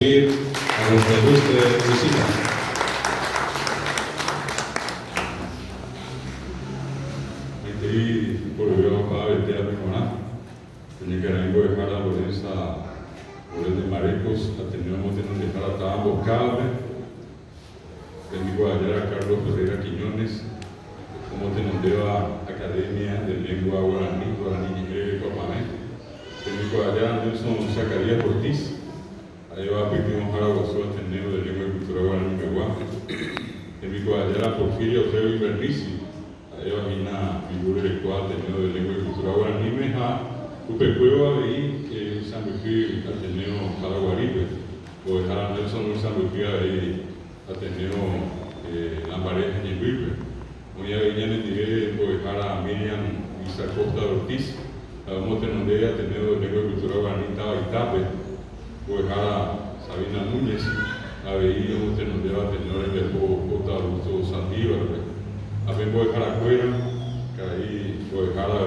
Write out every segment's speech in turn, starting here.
A nuestra ilustre visita. Aquí volvemos a ver a mejorar. Tenía que ir a dejar la Lorenza por el de Maricos, teníamos que dejar a ambos cables. Tengo ayer a Carlos Ferreira Quiñones, como tenemos a Academia de Lengua Guaraní y Copamé. Tengo allá a Nelson Zacarías Ortiz. Ahí va a pedir un jarabazo atendido de lengua y cultura guaraní Meguá. En mi cuadra Porfirio Oteo y Bernici. Ahí va a una figura de cual atendido de lengua y cultura guaraní Meja. Upecueva ahí que San Luis atendido Jaraguaripe. O dejar a Nelson San Luis ahí atendido Lambareja y Ñepipe. Muy a venir en diré o dejar a Miriam Isa Costa Ortiz. Vamos a tener atendido de lengua y cultura guaraní Tabaitape. Voy a dejar a Sabina Núñez, a ver, usted nos lleva a tener el J. Augusto Sandívar, a ver, voy a dejar a Cuera, que ahí voy a dejar a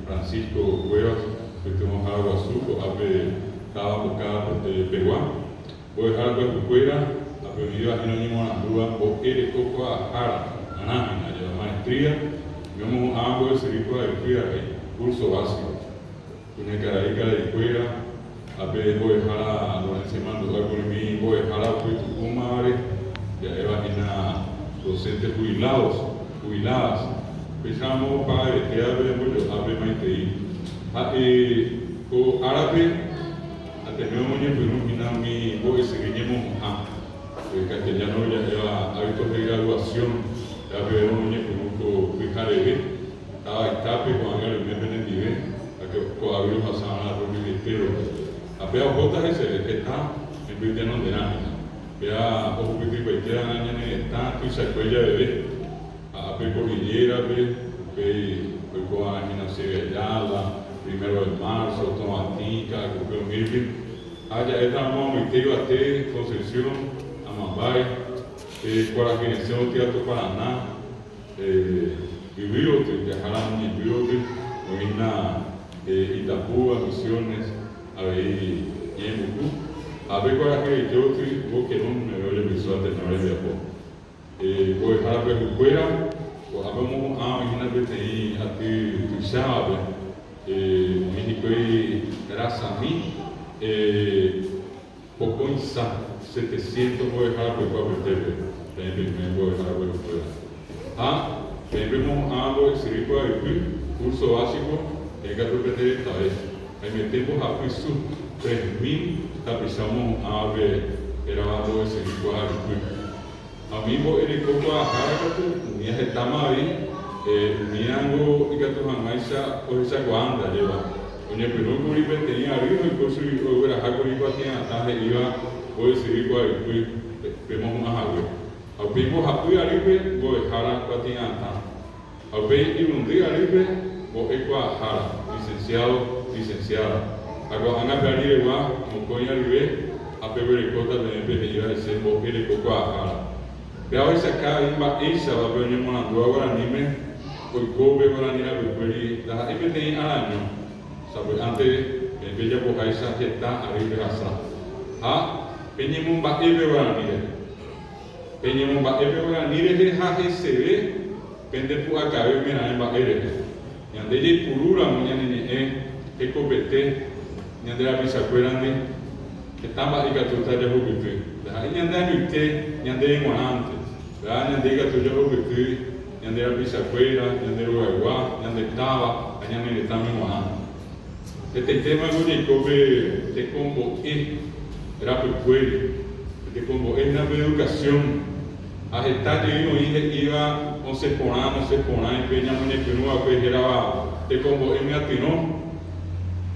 Francisco Cuevas, que tenemos a Guasuco, a ver, estaba buscando Peguán, voy a dejar a Cuera, a ver, viva Jerónimo Anandúa, Boquere, Coco, a Jara, Anámina, lleva maestría, vemos a ambos de Servicio de Cuera, curso básico, tiene que de Cuera. A ver, voy a dejar a Lorenzo Mando, voy a dejar a Puitumare, ya imaginar docentes jubiladas. Pensamos para que hable Maitei. O árabe, atendemos mi voy a seguiremos el castellano ya lleva hábitos de graduación, ya vemos un Pijarebe, estaba Itape, con el Mepenendive, a que todavía pasaban a los ministerios. A ver, otras veces está en vez de no de nada. Vea, o que tipo de año está, tu secuela de ver. A ver, cordillera, ve, con la gimnasia Yala, 1 de marzo, Tomatica, Cupeo Mirvin. Allá estamos en Teguate, Concepción, Amambay, por la generación Teatro Paraná, Vivirote, viajaron en Vivirote, Oina, Itapúa, Misiones. A ver, a ver cuál es que yo que no me veo el visual de no de apoyo. Voy a dejar a ver fuera, pues vamos a una vez ahí a tu sábado, México y gracias a mí, poco en 700 voy a dejar a ver para ver, voy a dejar a ver fuera. Vemos a algo servicio de curso básico, que hay que repetir esta vez. Ahí metemos a piso 3.000, tapizamos a ver, grabando ese igual. A mí, el coco a Jaracatu, mi estamos ahí, mi ango y que tu jamaisa, o esa guanda lleva. Oye, pero no curipe tenía arriba, incluso yo era jacuripa tiene ataje, iba, voy a seguir igual, vemos más agua. A pipo a pui arriba, voy a dejar a patina ataje. A ver, y un día arriba, voy a jara, licenciada. Agora, a Peri de Guá, como Coña Ribe, a Pebere Cota de Pereira de Sembo, ele Coco a Jara. Vea essa cara, essa vai para onde mandou agora anime, foi coube agora nira Peri, da aí tem aranho. Sabe, antes, em vez de borrar essa reta, a liberação. Penhemos ba ebe agora nira. Penhemos ba ebe agora nira, ele já receber, pende por a cabeça, mira, em ba ebe. E ande de purura, mulher, que compete, nyandera bisa kwerandi, que tamba ika tuta jaho bitu. Dah ini nyanda nyute, nyandera ngwanante. Dah nyandera tuta jaho bitu, nyandera bisa kwera, nyandera wawa, nyandera tava, anyame netami ngwanante. Este tema gudi kobe te combo rape kweli, te combo na educación. A gente de iba no se pona, y peña mone penua que geraba te combo atino.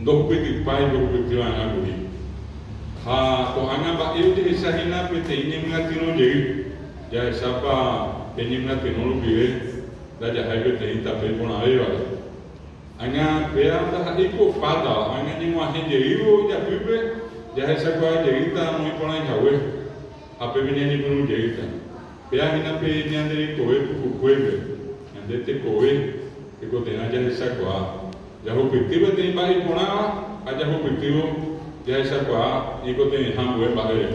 Dos petit pai do petit anguli. Ko anga ba eu de sahina petit atino je. Ya sapa peñim atino lo vive. Da ja hai petit ta pe pona eva. Anga pea da iko pada, anga ni wa hende iro ja vive. Ya esa kwa je ita no pona jawe. Ape ni ponu je ita. Pea hina pe ni andere koe ku koe. Ande te koe que tenha já essa kwa. Ya objetivo tem mais por lá, a já objetivo ya esa cuá y con el hambo en bajere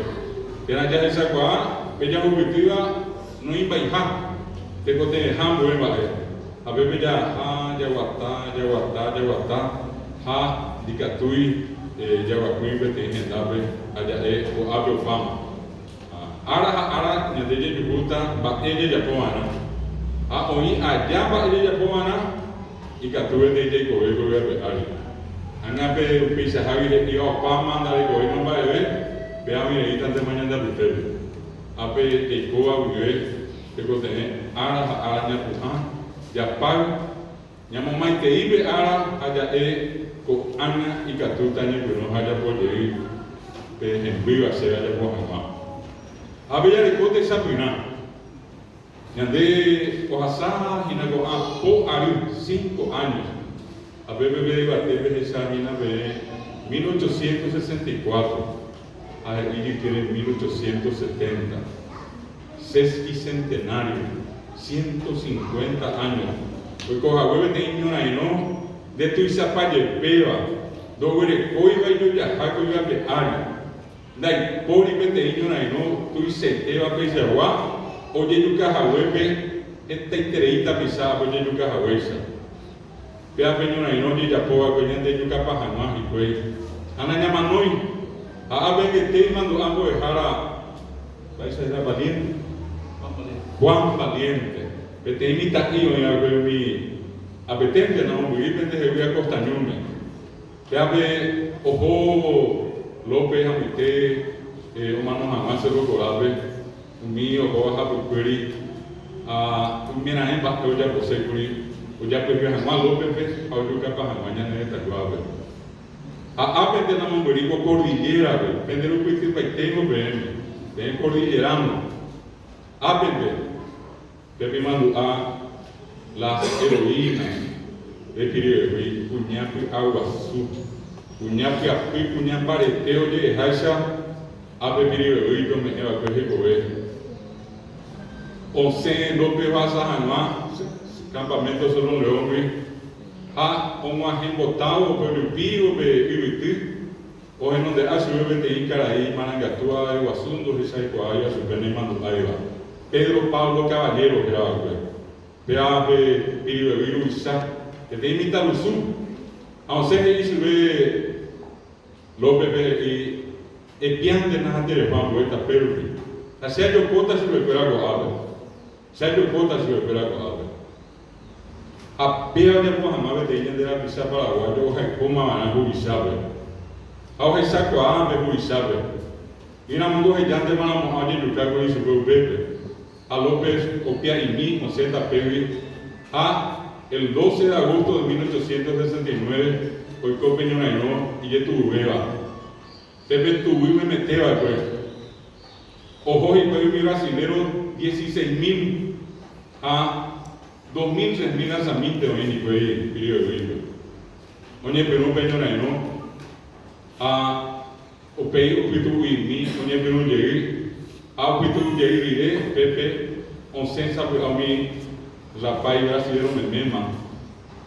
que era ya esa cuá ella objetiva no iba a te con el hambo en bajere a ver ya guata ha dicatui ya guacui bete en dabe allá o abro fama ara ya de yuguta ba ella ya poana a hoy allá ba ella ya poana y catue de ella go be ari anape pisa habi de io pama andare go no ba ve a mi tante mañana de usted ape de go a vive te go tener ara nya ya pa nya mamá que ibe ara allá ko ana y catuta nya no haya por ir pe en viva se allá por jamás había de cote sapina Yande Oaxaca, Hinago a po ari 5 años. A bebé batebe esa hina be 1864. A Ili tiene 1870. Sesquicentenario, 150 años. Hoy coja hueve te ignora y no de tu isapaye peba. Dogore coiba y yo ya jaco y be ari. Dai pori te ignora y no tu isenteba pe agua. Oye yuka hawepe esta intereita pisada oye yuka hawesa pea peñona y no ya poa coñan de yuka pajama y pues ana llama noi a ver que te mando algo de jara vais a ser valiente Juan Valiente que te imita aquí o en mi apetencia no muy bien te voy a costañume pea ve ojo López amité o mano jamás se lo corabe mío o a procuri a mira en bajo ya por securi o ya pues jamás lo pepe a yo capaz mañana esta guave a apete na mongorico cordillera pende lo que te tengo ven cordillerano apete pepe mando a las heroínas de Piribe puñapi agua su puñapi api puñan pareteo de haisha ape Piribe hoy yo me lleva coge cobe Once López Basajanua, campamento solo león, a un agente botado por el pío de Ibiti, o en donde hace un de Incaraí, Manangatúa, Guasundo, Rizaicoaya, Supernemando Aiva. Pedro Pablo Caballero, que era vea de Pío de Viruisa, que te imita los sur. Aunque se dice López y el piante nada de Juan Vuelta, pero hacia yo cuotas y lo espera algo. Sergio Cota se opera con algo. A pea de Mohamed de de la pizza paraguayo, o hay como van a jubilarse. Ahora hay saco a hambre jubilarse. Y una mundo de llante van a mojar y luchar con su pepe. A López, copia y mi, con Z. Pepe. A el 12 de agosto de 1869, hoy copeño no y ya tu beba. Pepe tu me meteba, pues. Ojo y pues mi brasilero. 16.000 a 2.000, 6.000 lanzamientos hoy en el periodo de Oye, pero un peño no a opei opitu mi oye pero llegué a opitu llegué pepe oncensa a mí la país brasileño me mema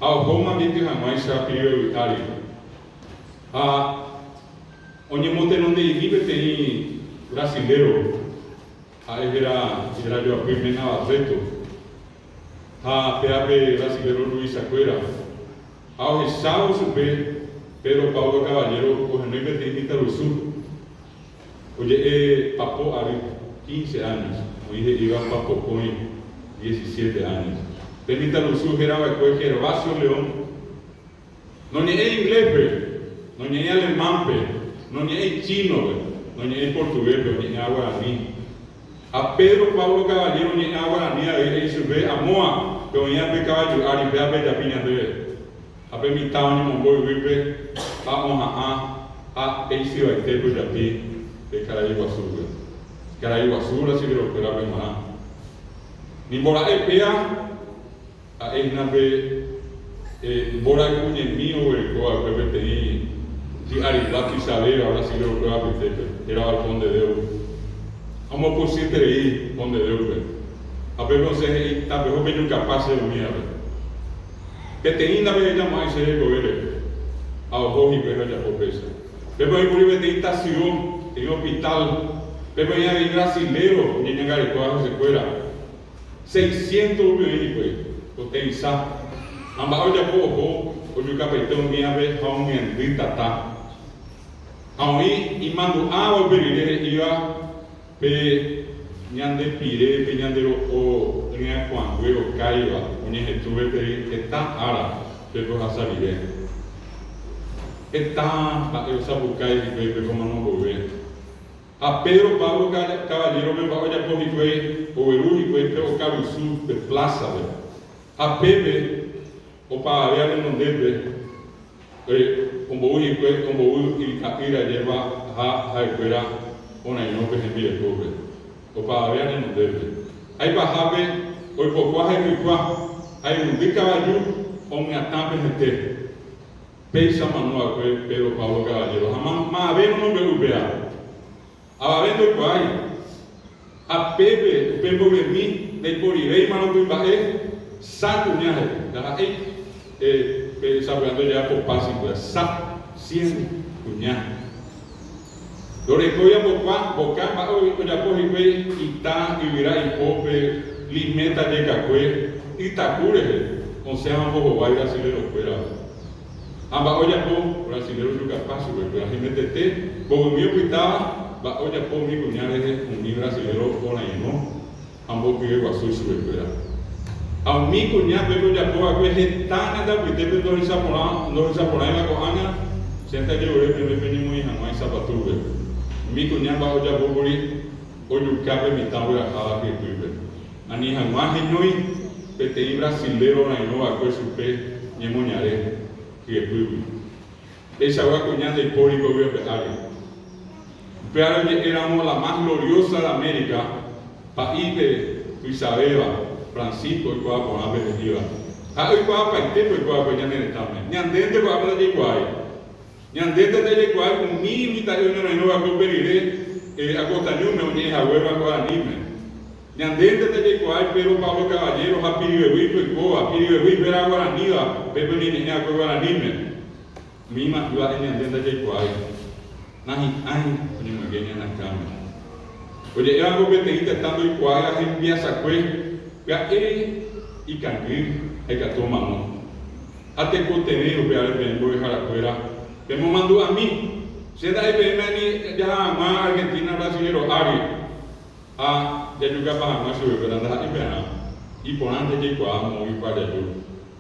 a Roma de jamás se periodo de a oye monte donde vive tem brasileiro era yo a primera Barreto, a PAP brasileño Luis Acuera, a Jesao Super, Pedro Pablo Caballero, o no invita al sur. Oye, Papo Ari, 15 años, oye, iba Papo con 17 años. Invita al sur, era Gervasio León, no ni es inglés, no ni es alemán, no ni es chino, no ni es portugués, no ni es guaraní. A Pedro Pablo Caballero ni agua ni a se ve a moa que venía de caballo a limpiar bella piña de a permitado ni mongoy vive a a ese va a ter por aquí de Caraí Guasura si lo que la vemos ni bora epea a nabe bora cuñe mío el coa que tení si aridad y saber ahora sí lo que va a meter era al fondo de Dios. Como por si te ahí donde debe. A ver, no sé, tal vez yo nunca pase de mí a ver. Que te inda ver ya más ese gobierno. A ojo y ver ya por pesa. Pepo hay por estación, en hospital. Pepo hay brasileño, y en Garecoa se fuera. 600 millones, potencia. Amba hoy ya poco, hoy yo capitán mi ave, aún en Ritata. Aún y mando agua, pero iba, pe ñande pire, pe ñande o en el cuanguero caiba, un estuve, pero está ara, pero a salir. Está el sabucay y pepe como no volver. A Pedro Pablo Caballero me va a ya por fue o el único pero Cabuzú de plaza. A Pepe o para ver en donde como único y capira lleva a espera una y no que se mire pobre. O para ver en donde hay bajabe hoy poco hay un de caballo o un atampe gente. Pensa manual que Pedro Pablo Caballero, jamás más ver no me vea. A vendo el pai, a Pepe de mí, de Poribey, mano que baje, saco ñaje, da ahí, sabiendo ya por paso, pues, sa, 100 cuñaje. Lo recoya boca, va hoy, ya por Poribey, y ta, y virá, y pope, limeta de cacue, y tacure, o sea, ambos bobay brasileños fuera. Amba olla po brasileiro juga passo, porque a gente tete, como meu pitava, ba olla po mi cuñare un mi brasileiro con ahí no, ambos que guasu su espera. A mi cuñare pero ya po a que gentana da que te do esa por ahí la coana, senta yo me venimos y jamás zapatuve. Mi cuñare ba olla po buri, oyu cabe mi tabu a cada que tuve. Ani jamás noi, pete brasileiro na no a que supe, ni moñare. Esa agua cuñada hipórico que pero éramos la más gloriosa de América, país de Isabela, Francisco y Cuapa con la perspectiva. Ah, hoy Cuapa y Tepo y Cuapa ya no están. Ni andente Cuapa de Yeguay, ni andente de Yeguay, un mimita de una nueva cooperiré, a Costañume, un hija hueva con anime. Ni andente de Yeguay, pero Pablo Caballero, a Piribehuipo y Coa, Piribehuipo era Guaraniva, Pepe ni niña con Guaranime. Mima iba en andente de Yeguay. Nahi, ni me viene en la cama. Oye, era algo que te intentando y cuadras en vía sacue, vea y cangrir, hay que tomar no. Hasta contenido, vea el vengo de Jaracuera, que me mandó a mí. Se da el vengo ya más Argentina, brasilero, Ari. Ya juga para más sobre verdad y pena. Y por antes de cuadrar, muy para yo.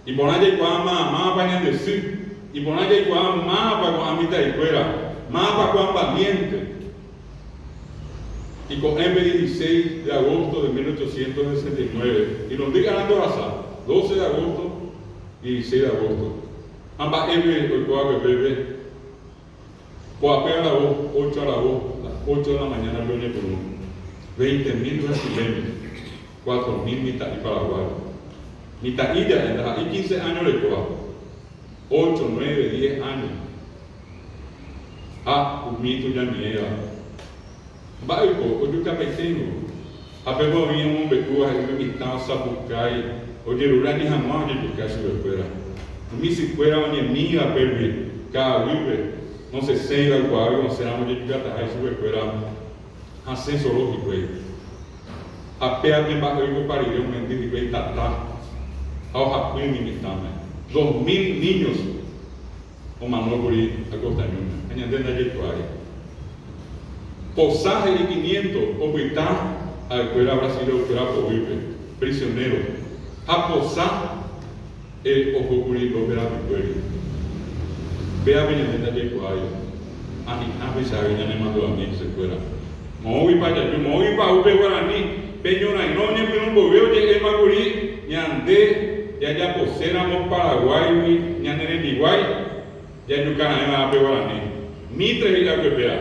Y por antes de cuadrar, más para decir. Y por antes de cuadrar, más para con amita de fuera. Mapa Juan Valiente y con el 16 de agosto de 1869 y nos digan ando a 12 de agosto y 16 de agosto ambas el cuadro de bebé a la voz 8 a la voz las 8 de la mañana lunes por 20.000 brasileños 4.000 mitad y paraguayos mitad y ya y 15 años de cuadro 8, 9, 10 años un mito ya ni era. Baico, hoje o capitão, a pessoa vinha um becua, eu me estava sabucai, hoje o rani ramão de tocar sobre fora. Me se fuera uma minha perdi, cá vive, não se sei o qual, não será onde tocar tá sobre fora. Ascenso lógico aí. A pé de barrigo parireu um mendigo de tatá, ao rapim me também. 2.000 niños, uma nova a Costañume. Añadiendo allí cuál. Posaje y 500 obitar a la escuela brasileña que era pobre, prisionero. A posar el ocurrir lo que era mi pueblo. Vea bien allí cuál. A pesar de que no mandó a mí se fuera. Moví para allá, moví para Upe Guaraní, Peñona y no, ni un bobeo llegué Magurí, ni andé, ya ya poséramos Paraguay, ni andé en Iguay, ya no canadá a Upe Guaraní. Mitre y la PPA.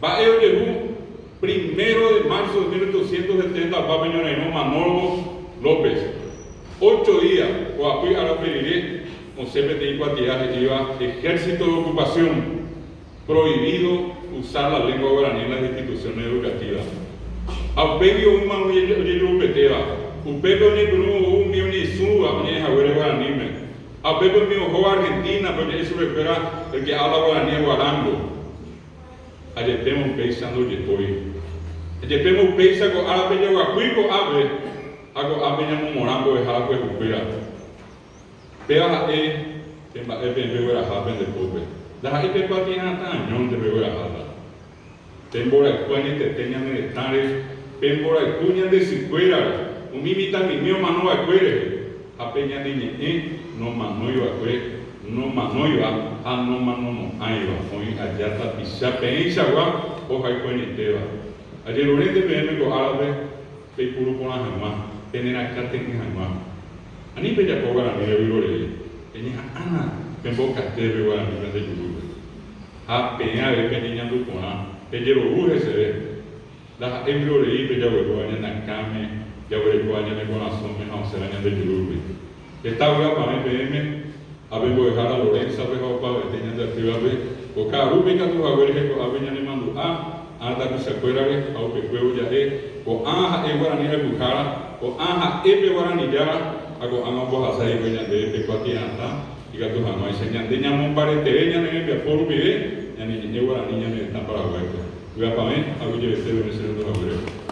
Va el Yehú, 1 de marzo de 1870, va a Manolo López. 8 días, o aquí a la Periré, con CPTI Cuatiaje, iba ejército de ocupación, prohibido usar la lengua guaraní en las instituciones educativas. A Pedro un manuel peteva, un Pedro un mío ni suba, ni jaguere guaraní. A Pedro mío Argentina, porque eso espera el que habla guaraní guarango. ayetemo pensando yetoi. Ayetemo pensa ko ala peña guacuico ave, hago apeña momorambo de jaco de jupira. Pea temba pembera japen de pobre. Da ite patina tan ñon de bebera jada. Tembora cuani te teñan de tare, pembora cuña de sicuera. Umimita mi mio mano acuere. Apeña de no manoyo acue, no manoyo a no mano aiva. Foi adiata pisha pensa gua o hai cuani teva. Ayer orente peme ko árabe pe puru pona hama penera kate ni hama ani pe ya pogara ni levirore eni ana pembo kate be wala ni pende juru ha penya be penya ndu pona pe jero uhe se la evirore i pe ya we wala na kame ya we wala ni pona somme ha se la ni juru esta wa pa peme abe bo jara Lorenza be ho pa tenya de activa be ko ka rubi ka tu ha we ko abe ni mandu anda bisa kuerare au pe kueu ya ko aha e warani e bukara ko aha e pe warani ya ako anga bo hasa e gonya de pe kwati anda diga tu hama enseñan de nyamon pare tereña ne be por bide yani e warani ne ta para hueco. Voy a pamen, a yo este venezolano